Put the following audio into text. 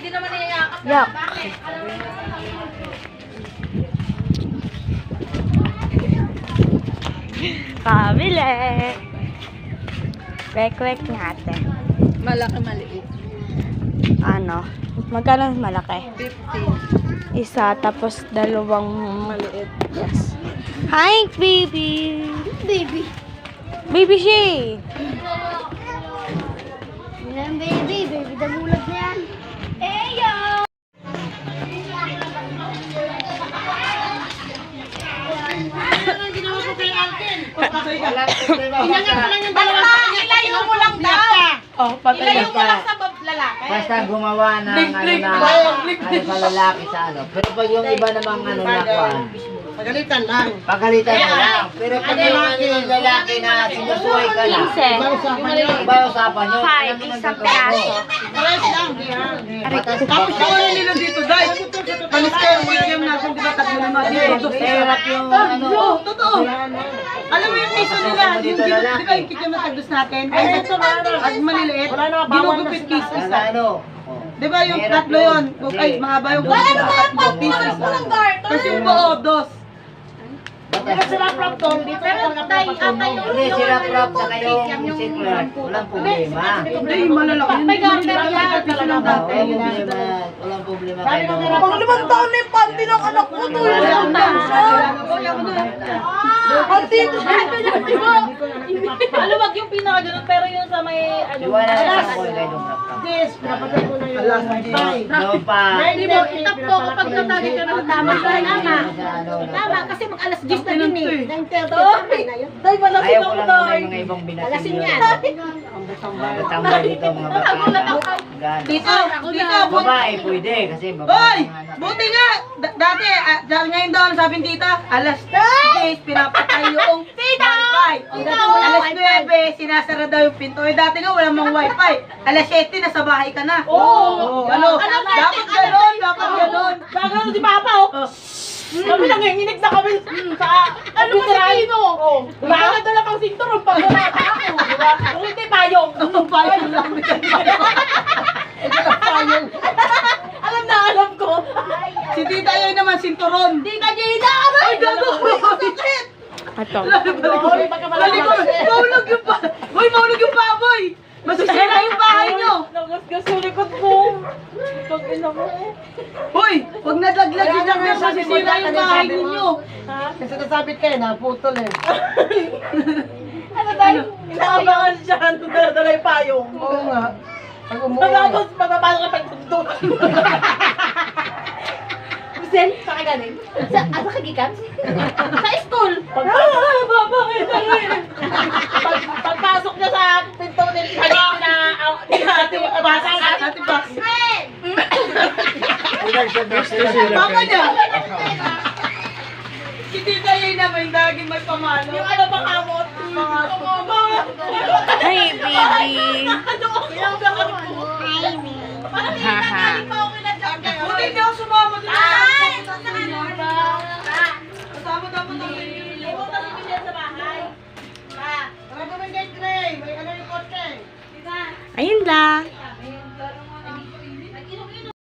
Hindi naman niyayakap. Yak. Bakit? Pabili. Kwek-kwek natin. Malaki, maliit. Ano? Magkano malaki? 50. Isa, tapos dalawang Maliit. yes. Hi, baby! Baby. Baby she! Yan, baby. Baby, damulag na yan. Eyo! Ginawa ko kay Alden. Inangat mo lang yung dalawa. Ilayo mo lang daw. Oh, Ilayo mo lang sa lalaki. Basta gumawa ng sa lalaki sa ano. Pero pag yung iba namang nakuha, Pagalitan lang. pagalitan na lang. Pero pag yung lalaki na sinusuhay ka lang, iba usapan nyo. Five, isang piraso. Pares lang. Tapos Wala nila dito, guys. Panis kayo, medium natin, di ba? Tatlo naman dito. Hirap yung ano. Totoo. Alam mo yung piso nila, yung di ba yung kit yung natagdos natin? Ay, ito at maliliit, ginugupit piso Ang isa. ano. Di ba yung tatlo yun? Ay, mahaba yung Wala gupit. na kaya pag pinas mo ng garter. Kasi yung buo, dos. Pero tay, atay yung Hindi, sila prop sa kayong secret. Walang problema. Hindi, yung malalaki. May garter yan. lang Oo, dati. walang problema kayo. Pag 5 taon na yung panty ng anak ko, to yung Ano, wag yung pinaka-ganun, pero yung sa may, ano, Iwala na sa ako kayo nung No pa. Hindi mo, itap mo kapag natagi ka ng tama. Tama. Tama, kasi mag-alas 10 na din eh. 9:30. Day, malasin Ayaw ko ako, lang Day. ng mga ibang binatin Alasin yun. yan. Tambay dito mga bata. Tito, tito, Babae pwede kasi babae. Hoy! ang anak. Buti nga! Dati, ngayon daw, sabi ng tita, alas 10, pinapatay yung wifi. Alas 9, sinasara daw yung pinto. Eh, dati nga, wala mong wifi. Alas 7, nasa bahay ka na. Oo. Ano? Dapat ganon, dapat ganon. Gagano si Papa, oh. Kami nanginginig na kami sa ano kasi mo? Baka dala pang sinturon pag wala ka ako, di ba? Kung hindi payong. Payong lang. Payong. Alam ko. Si tita yun naman, sinturon. Tita Gina, aray! Ay, gago! Shit! Ato. Mahulog yung pa... Hoy, mahulog yung baboy! Masisira yung bahay nyo! Nagasgas yung likod mo. Pag ina mo. Hoy! Huwag nadaglag yung number, masisira yung bahay ninyo! Kasi nasabit kayo, naputol eh. Ano tayo? Inaabangan siya. Dala-dala yung payong. Oo nga. Pag umuwi. Tapos, mapapasok ka pagtundok. Zen, saan ka galing? Sa kagikan? Sa school. Bakit ano yun? Pagpasok niya sa pinto din, na Ate Box! Baka niya! Si tita yun naman, daging may pamalo. yung ano pang kamot. Hi, baby! Ano?